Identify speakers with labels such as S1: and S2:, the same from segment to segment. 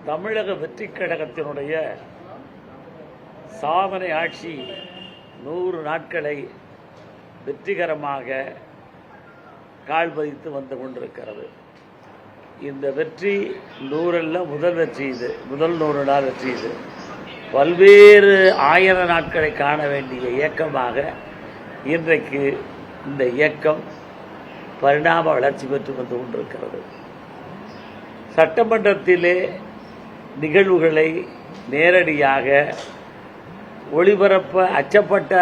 S1: தமிழக வெற்றி கழகத்தினுடைய சாதனை ஆட்சி 100 நாட்களை வெற்றிகரமாக கால் பதித்து வந்து கொண்டிருக்கிறது. இந்த வெற்றி 100 முதல் வெற்றி இது, முதல் 100 நாள் வெற்றி இது. பல்வேறு 1000 நாட்களை காண வேண்டிய இயக்கமாக இன்றைக்கு இந்த இயக்கம் பரிணாம வளர்ச்சி பெற்று வந்து கொண்டிருக்கிறது. சட்டமன்றத்திலே நிகழ்வுகளை நேரடியாக ஒளிபரப்ப அச்சப்பட்ட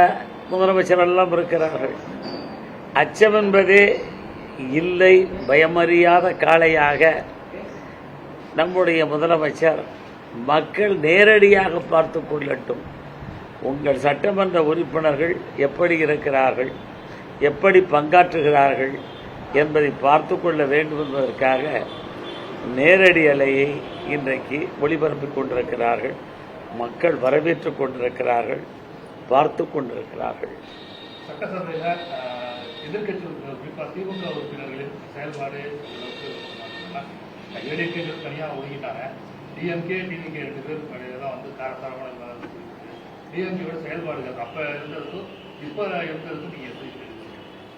S1: முதலமைச்சரெல்லாம் இருக்கிறார்கள். அச்சம் என்பதே இல்லை, பயமறியாத காளையாக நம்முடைய முதலமைச்சர் மக்கள் நேரடியாக பார்த்து கொள்ளட்டும், உங்கள் சட்டமன்ற உறுப்பினர்கள் எப்படி இருக்கிறார்கள், எப்படி பங்காற்றுகிறார்கள் என்பதை பார்த்து கொள்ள வேண்டும் என்பதற்காக நேரடி அலையை இன்றைக்கு ஒளிபரப்பிக் கொண்டிருக்கிறார்கள். மக்கள் வரவேற்றுக் கொண்டிருக்கிறார்கள், பார்த்து கொண்டிருக்கிறார்கள்.
S2: சட்டசபையில் எதிர்கட்சி திமுக உறுப்பினர்களின் செயல்பாடு ஏடிஎம்கே தனியாக ஒதுக்கிட்டாங்க. டிஎம்கே டிவிகே 2 பேர் தான் வந்து காரசாரமான டிஎம்கேயோட செயல்பாடுகள் அப்போ இருந்ததுக்கும் இப்போ இருந்ததுக்கும் நீங்கள்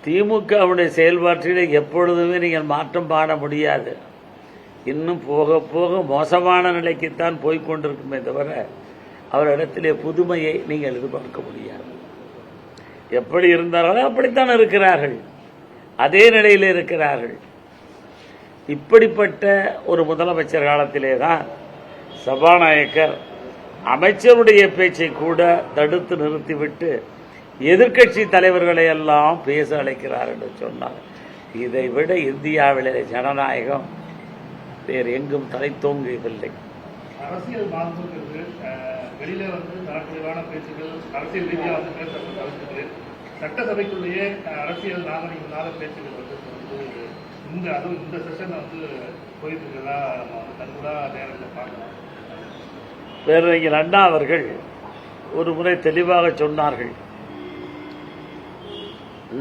S1: திமுகவுடைய செயல்பாட்டிலே எப்பொழுதுமே நீங்கள் மாற்றம் காண முடியாது. இன்னும் போக போக மோசமான நிலைக்குத்தான் போய்கொண்டிருக்குமே தவிர அவரிடத்திலே புதுமையை நீங்கள் எதிர்பார்க்க முடியாது. எப்படி இருந்தார்களோ அப்படித்தான் இருக்கிறார்கள், அதே நிலையில் இருக்கிறார்கள். இப்படிப்பட்ட ஒரு முதலமைச்சர் காலத்திலே தான் சபாநாயகர் அமைச்சருடைய பேச்சை கூட தடுத்து நிறுத்திவிட்டு எதிர்க்கட்சி தலைவர்களை எல்லாம் பேச அழைக்கிறார் என்று சொன்னார். இதைவிட இந்தியாவிலே ஜனநாயகம் வேறு எங்கும் தலை தோங்கியதில்லை.
S2: அரசியல் மாற்றத்திற்கு வெளியில வந்து தரக்குறைவான பேச்சுகள், அரசியல் ரீதியாக வந்து பேசப்பட்டு சட்டசபைக்குள்ளேயே அரசியல் நாகரிகமான பேச்சுகள் வந்து அதுவும் இந்த செஷன் வந்து போயிட்டு இருக்கிறதா நம்ம வந்து கண்கூடா நேரத்தில் பார்க்கலாம்.
S1: பேரறிஞர் அண்ணா அவர்கள் ஒரு முறை தெளிவாக சொன்னார்கள்,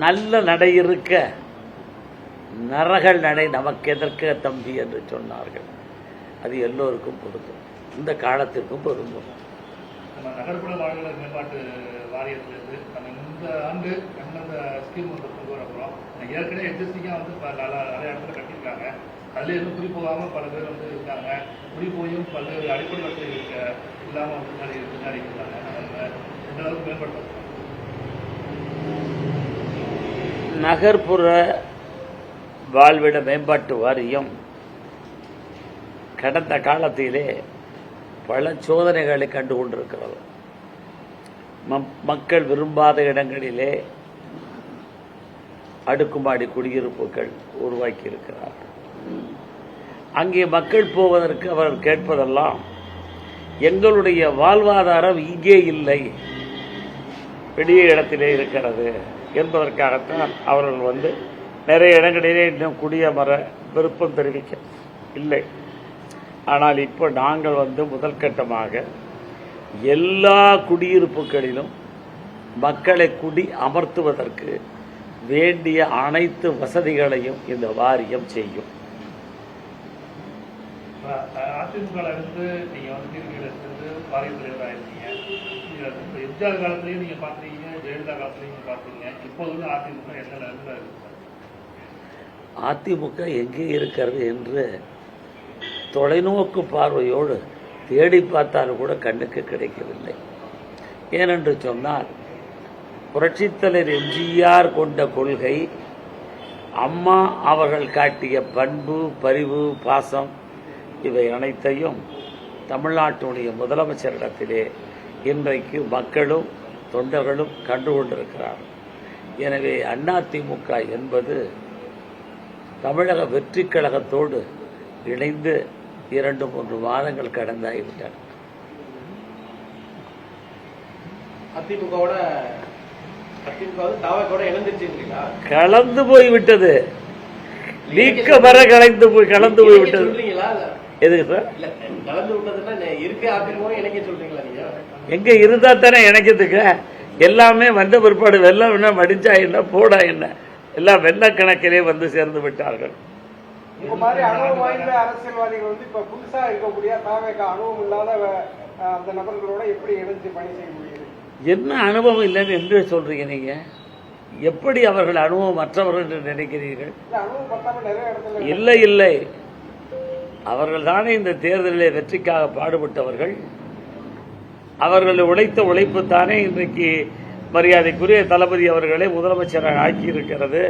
S1: நல்ல நடை இருக்க நரகள் நடை நமக்கு எதற்க தம்பி என்று சொன்னார்கள். அது எல்லோருக்கும் பொருந்தும், இந்த காலத்திற்கும் பொருந்தும்.
S2: நம்ம நகர்ப்புற வாழ்வாதார மேம்பாட்டு வாரியத்திலிருந்து நம்ம இந்த ஆண்டு எந்தெந்த ஸ்கீம் வந்து கொண்டு வர போகிறோம். ஏற்கனவே எக்ஸிஸ்டிங்காக வந்து நிறைய இடத்துல கட்டியிருக்காங்க. அதில் எதுவும் குறி போகாமல் பல பேர் வந்து இருக்காங்க. குறி போயும் பல்வேறு அடிப்படை வசதி இல்லாமல் வந்து பின்னாடி இருக்காங்க. நம்ம எந்த அளவுக்கு மேம்படுத்த
S1: நகர்ப்புற வாழ்விட மேம்பாட்டு வாரியம் கடந்த காலத்திலே பல சோதனைகளை கண்டு கொண்டிருக்கிறது. மக்கள் விரும்பாத இடங்களிலே அடுக்குமாடி குடியிருப்புகள் உருவாக்கி இருக்கிறார்கள். அங்கே மக்கள் போவதற்கு அவர்கள் கேட்பதெல்லாம் எங்களுடைய வாழ்வாதாரம் இங்கே இல்லை, வெளியே இடத்திலே இருக்கிறது என்பதற்காகத்தான் அவர்கள் வந்து நிறைய இடங்களிலே இன்னும் குடியமர விருப்பம் தெரிவிக்க இல்லை. ஆனால் இப்போ நாங்கள் வந்து முதல் கட்டமாக எல்லா குடியிருப்புகளிலும் மக்களை குடி அமர்த்துவதற்கு வேண்டிய அனைத்து வசதிகளையும் இந்த வாரியம் செய்யும்.
S2: அதிமுக இருந்து நீங்க வந்து வாரிய தலைவராக இருக்கீங்க. எம்ஜிஆர் காலத்திலையும் நீங்க பாத்துறீங்க, ஜெயலலிதா காலத்திலையும் நீங்க பாத்தீங்க. இப்போது அதிமுக எந்த நிலையில இருக்கு?
S1: அதிமுக எங்கே இருக்கிறது என்று தொலைநோக்கு பார்வையோடு தேடி பார்த்தாலும் கூட கண்ணுக்கு கிடைக்கவில்லை. ஏனென்று சொன்னால் புரட்சித்தலைவர் எம்ஜிஆர் கொண்ட கொள்கை, அம்மா அவர்கள் காட்டிய பண்பு, பரிவு, பாசம் இவை அனைத்தையும் தமிழ்நாட்டுடைய முதலமைச்சரிடத்திலே இன்றைக்கு மக்களும் தொண்டர்களும் கண்டுகொண்டிருக்கிறார்கள். எனவே அதிமுக என்பது தமிழக வெற்றி கழகத்தோடு இணைந்து 2-3 மாதங்கள் கடந்தாகிவிட்டன. கலந்து போய்விட்டது, நீக்க வர கலந்து போய்விட்டது. எதுக்கு சார்? எங்க இருந்தா தானே இணைக்கிறதுக்கு? எல்லாமே வந்த பிற்பாடு வெள்ளம் என்ன, மடிச்சா என்ன, போடா என்ன, எல்லாம் வெள்ள கணக்கிலே வந்து சேர்ந்து விட்டார்கள்.
S3: இந்த மாதிரி அனுபவம் வாய்ந்த அரசியல்வாதிகள் வந்து இப்ப புதுசா இருக்கக்கூடிய தாவேக அனுபவம் இல்லாத அந்த நபர்களோட எப்படி இணைஞ்சு பணி செய்ய முடியுது?
S1: என்ன அனுபவம் இல்லைன்னு என்று சொல்றீங்க நீங்க? எப்படி அவர்கள் அனுபவம் மற்றவர்கள் என்று நினைக்கிறீர்கள்?
S3: அனுபவம் பத்தாம நிறைய இடத்துல
S1: இல்லை இல்லை, அவர்கள் தானே இந்த தேர்தலிலே வெற்றிக்காக பாடுபட்டவர்கள். அவர்கள் உழைத்த உழைப்பு தானே இன்றைக்கு மரியாதைக்குரிய தளபதி அவர்களை முதலமைச்சராக ஆக்கியிருக்கிறது.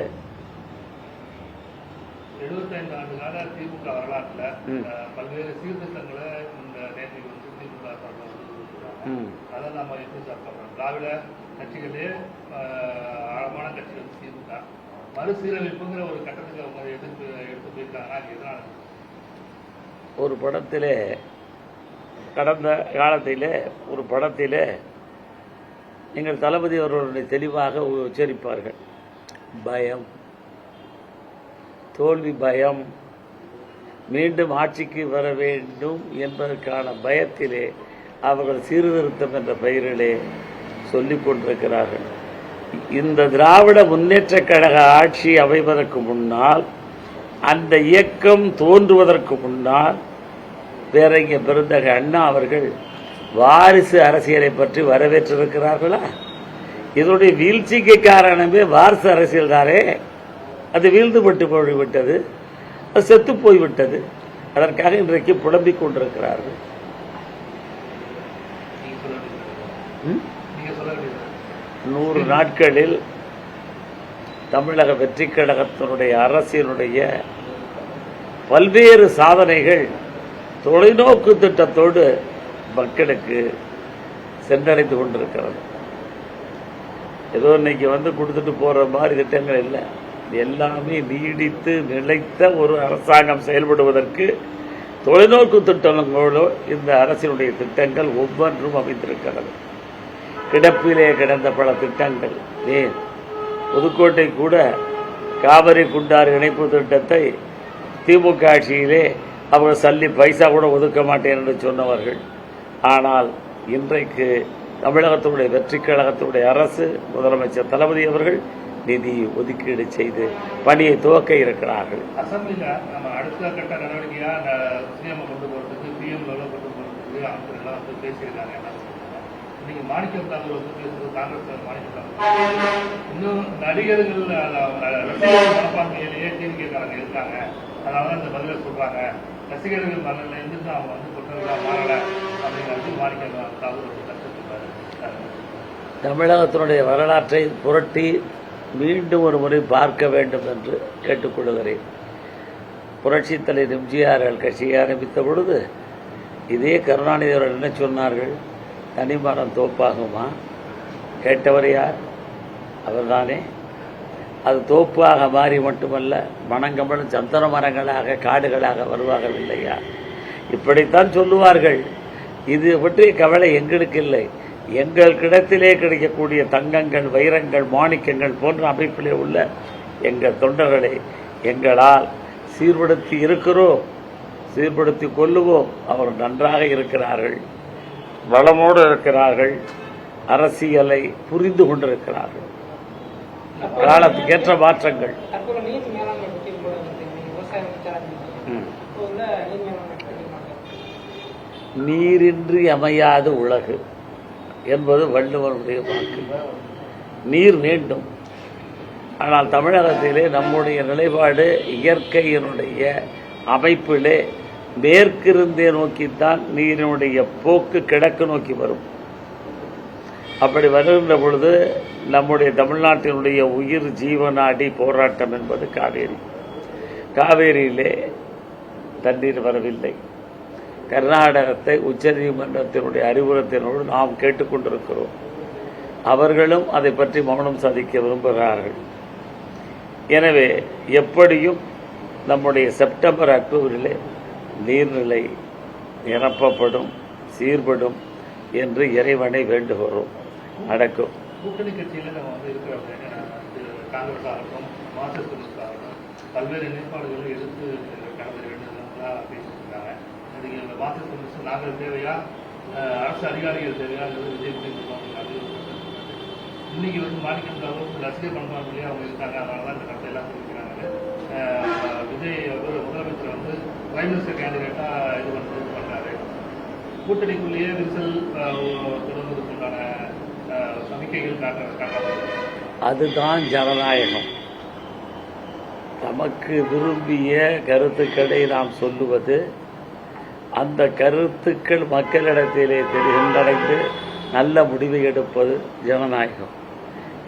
S2: 75 ஆண்டு கால திமுக வரலாற்றில் பல்வேறு சீர்திருத்தங்களை இந்த நேற்று வந்து திமுக அதை நம்ம எப்படி சாப்பிட்றோம்? திராவிட கட்சிகளே ஆழமான கட்சிகள் திமுக மறுசீரமைப்புங்கிற ஒரு கட்டத்துக்கு அவங்க எடுத்து போயிருக்காங்கன்னா எதனால?
S1: ஒரு படத்திலே, கடந்த காலத்திலே ஒரு படத்திலே எங்கள் தளபதி அவர்களுடைய தெளிவாக உச்சரிப்பார்கள், பயம், தோல்வி பயம், மீண்டும் ஆட்சிக்கு வர வேண்டும் என்பதற்கான பயத்திலே அவர்கள் சீர்திருத்தம் என்ற பெயரிலே சொல்லிக் கொண்டிருக்கிறார்கள். இந்த திராவிட முன்னேற்றக் கழக ஆட்சி அமைவதற்கு முன்னால், அந்த இயக்கம் தோன்றுவதற்கு முன்னால் பேரறிஞர் பெருந்தகை அண்ணா அவர்கள் வாரிசு அரசியலை பற்றி வரவேற்றிருக்கிறார்களா? இதனுடைய வீழ்ச்சிக்கு காரணமே வாரிசு அரசியல் தானே. அது வீழ்ந்துபட்டு போய்விட்டது, அது செத்து போய்விட்டது. அதற்காக இன்றைக்கு புலம்பிக் கொண்டிருக்கிறார்கள். 100 நாட்களில் தமிழக வெற்றி கழகத்தினுடைய அரசினுடைய பல்வேறு சாதனைகள் தொலைநோக்கு திட்டத்தோடு மக்களுக்கு சென்றடைந்து கொண்டிருக்கிறது. ஏதோ இன்னைக்கு வந்து கொடுத்துட்டு போற மாதிரி திட்டங்கள் இல்லை, எல்லாமே நீடித்து நிலைத்த ஒரு அரசாங்கம் செயல்படுவதற்கு தொலைநோக்கு திட்டங்களோ இந்த அரசினுடைய திட்டங்கள் ஒவ்வொன்றும் அமைந்திருக்கிறது. கிடப்பிலே கிடந்த பல திட்டங்கள், ஏன் புதுக்கோட்டை கூட காவிரி குண்டாறு இணைப்பு திட்டத்தை திமுக ஆட்சியிலே அவர்கள் சல்லி பைசா கூட ஒதுக்க மாட்டேன் என்று சொன்னவர்கள். ஆனால் இன்றைக்கு தமிழகத்தினுடைய வெற்றி கழகத்தினுடைய அரசு, முதலமைச்சர் தளபதி அவர்கள் நிதி ஒதுக்கீடு செய்து பணியை துவக்க இருக்கிறார்கள்.
S2: அசம்பிளில நம்ம அடுத்த கட்ட நடவடிக்கையா சிஎம் கொண்டு போறதுக்கு, பிஎம் கொண்டு போறதுக்கு அமைச்சர்கள் வந்து பேசியிருக்காங்க. இன்னைக்கு மாணிக்கம் தாக்கூர் வந்து பேசுறது காங்கிரஸ் மாணிக்கம் இன்னும் நடிகர்கள் மனப்பான்மையிலேயே கேள்வி கேட்கறாங்க இருக்காங்க. அதனால இந்த பதில சொல்றாங்க, ரசிகர்கள் மனநில இருந்து அவங்க வந்து குற்றங்களா மாறல அப்படிங்கிறது மாணிக்கம் தாக்கூர் கற்றுக்கிறாரு.
S1: தமிழகத்தினுடைய வரலாற்றை புரட்டி மீண்டும் ஒரு முறை பார்க்க வேண்டும் என்று கேட்டுக்கொள்கிறேன். புரட்சித் தலைவர் எம்ஜிஆர் கட்சியை ஆரம்பித்த பொழுது இதே கருணாநிதி அவர்கள் என்ன சொன்னார்கள்? தனிமரம் தோப்பாகுமா? கேட்டவர் யார்? அவர்தானே. அது தோப்பாக மாறி மட்டுமல்ல, மணங்கமலும் சந்தன மரங்களாக காடுகளாக வருவார்கள் இல்லையா? இப்படித்தான் சொல்லுவார்கள். இது பற்றிய கவலை எங்களுக்கு இல்லை. எங்கள் கிடத்திலே கிடைக்கக்கூடிய தங்கங்கள், வைரங்கள், மாணிக்கங்கள் போன்ற அமைப்பிலே உள்ள எங்கள் தொண்டர்களை எங்களால் சீர்படுத்தி இருக்கிறோம், சீர்படுத்தி கொள்ளுவோம். அவர் நன்றாக இருக்கிறார்கள், வளமோடு இருக்கிறார்கள், அரசியலை புரிந்து கொண்டிருக்கிறார்கள். காலத்துக்கேற்ற மாற்றங்கள். நீரின்றி அமையாத உலகு என்பது வள்ளுவனுடைய வாக்கு. நீர் வேண்டும். ஆனால் தமிழகத்திலே நம்முடைய நிலைப்பாடு இயற்கையினுடைய அமைப்பிலே மேற்கிருந்தே நோக்கித்தான் நீரினுடைய போக்கு கிழக்கு நோக்கி வரும். அப்படி வருகின்ற பொழுது நம்முடைய தமிழ்நாட்டினுடைய உயிர் ஜீவனாடி போராட்டம் என்பது காவேரி. காவேரியிலே தண்ணீர் வரவில்லை. கர்நாடகத்தை உச்சநீதிமன்றத்தினுடைய அறிவுறுத்தினோடு நாம் கேட்டுக்கொண்டிருக்கிறோம். அவர்களும் அதை பற்றி மௌனம் சாதிக்க விரும்புகிறார்கள். எனவே எப்படியும் நம்முடைய செப்டம்பர் அக்டோபரிலே நீர்நிலை நிரப்பப்படும், சீர்படும் என்று இறைவனை வேண்டுகிறோம். நடக்கும்.
S2: கூட்டணி கட்சியில நம்ம வந்து இருக்கிறவங்க காங்கிரஸ் ஆகட்டும், மார்க்சிஸ்ட் கம்யூனிஸ்ட் ஆகட்டும், பல்வேறு நிலைப்பாடுகளை எடுத்து கடந்த 2 நாட்களா பேசிட்டு இருக்காங்க. இன்னைக்கு மார்க்சிஸ்ட் கம்யூனிஸ்ட் நாங்கள் தேவையா, அரசு அதிகாரிகள் தேவையா, விஜய் முடிவு இன்னைக்கு வந்து மாணிக்கம் தாக்கூர் ரசிகர் பண்பாடுலேயே அவங்க இருக்காங்க. அதனால தான் இந்த கருத்தை எல்லாம் தெரிவிக்கிறாங்க. விஜய் அவர் முதலமைச்சர் வந்து பிரைம் மினிஸ்டர் கேண்டிடேட்டா இது பண்றாரு. கூட்டணிக்குள்ளேயே விரிசல் தொடர்வதற்குண்டான சமிக்கைகள் காட்டப்படுது.
S1: அதுதான் ஜனநாயகம். நமக்கு விரும்பிய கருத்துக்களை நாம் சொல்லுவது, அந்த கருத்துக்கள் மக்களிடத்திலே சென்றடைந்து நல்ல முடிவை எடுப்பது ஜனநாயகம்.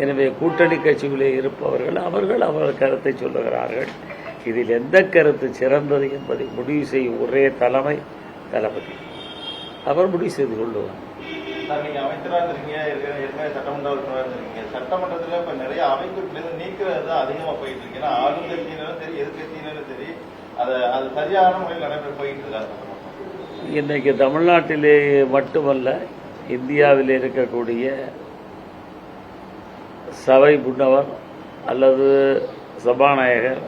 S1: எனவே கூட்டணி கட்சிகளே இருப்பவர்கள் அவர்கள் கருத்தை சொல்லுகிறார்கள். இதில் எந்த கருத்து சிறந்தது என்பதை முடிவு செய்யும் ஒரே தலைமை தளபதி. அவர் முடிவு செய்து கொள்ளுவார்.
S4: சார், நீங்க அமைச்சராக இருந்தீங்க, ஏற்கனவே சட்டமன்ற உறுப்பினராக இருந்தீங்க. சட்டமன்றத்தில் இப்ப நிறைய அமைப்புலேருந்து நீக்கிறது தான் அதிகமா போயிட்டு இருக்கு. ஏன்னா ஆளுங்கட்சியினரும் சரி எதிர்கட்சியினரும் சரி அது சரியான முறையில் நடைபெற போயிட்டு இருக்காங்க.
S1: இன்றைக்கு தமிழ்நாட்டிலே மட்டுமல்ல, இந்தியாவில் இருக்கக்கூடிய சபை முன்னவர் அல்லது சபாநாயகர்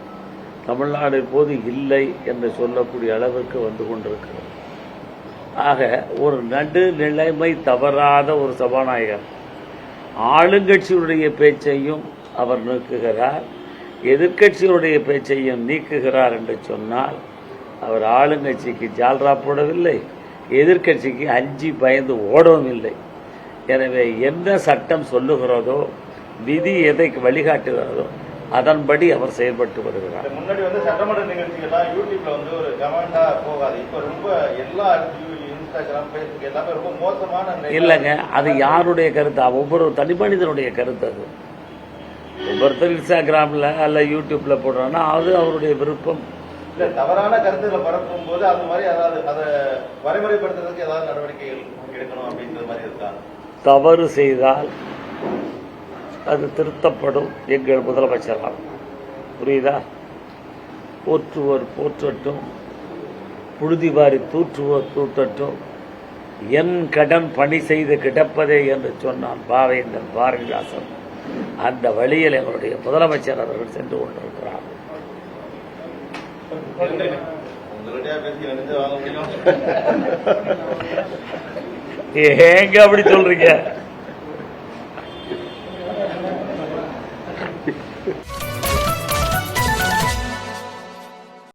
S1: தமிழ்நாடு இப்போது இல்லை என்று சொல்லக்கூடிய அளவுக்கு வந்து கொண்டிருக்கிறது. ஆக ஒரு நடுநிலைமை தவறாத ஒரு சபாநாயகர் ஆளுங்கட்சியுடைய பேச்சையும் அவர் நீக்குகிறார், எதிர்க்கட்சியுடைய பேச்சையும் நீக்குகிறார் என்று சொன்னால் அவர் ஆளுங்கட்சிக்கு ஜால்ரா போடவில்லை, எதிர்க்கட்சிக்கு அஞ்சி பயந்து ஓடவும் இல்லை. எனவே என்ன சட்டம் சொல்லுகிறதோ, விதி எதை வழிகாட்டுகிறதோ அதன்படி அவர் செயல்பட்டு வருகிறார்.
S4: முன்னாடி வந்து சட்டமன்ற நிகழ்ச்சிகள்லாம் யூடியூப்ல வந்து ஒரு கமெண்டா போகாது. இப்ப ரொம்ப எல்லா இன்ஸ்டாகிராம் பேஸ்புக் எல்லாமே ரொம்ப மோசமான
S1: இல்லைங்க. அது யாருடைய கருத்து? ஒவ்வொரு தனி மனிதனுடைய கருத்து. அது ஒவ்வொருத்தர் இன்ஸ்டாகிராம்ல அல்ல யூடியூப்ல போடுறான்னா அது அவருடைய விருப்பம்.
S4: இல்ல, தவறான கருத்துக்களை பரப்பும் போது அது மாதிரி அதாவது அதை வரைமுறைப்படுத்துறதுக்கு ஏதாவது நடவடிக்கைகள் எடுக்கணும் அப்படின்ற மாதிரி இருக்கா?
S1: தவறு செய்தால் அது திருத்தப்படும். எங்கள் முதலமைச்சரால் புரியுதா? போற்றுவோர் போற்றட்டும், புழுதி வாரி தூற்றுவோர் தூற்றட்டும், என் கடன் பணி செய்து கிடப்பதே என்று சொன்னான் பாவேந்தன் பாரதிதாசன். அந்த வழியில் எங்களுடைய முதலமைச்சர் அவர்கள் சென்று கொண்டிருக்கிறார். ஏங்க அப்படி சொல்றீங்க?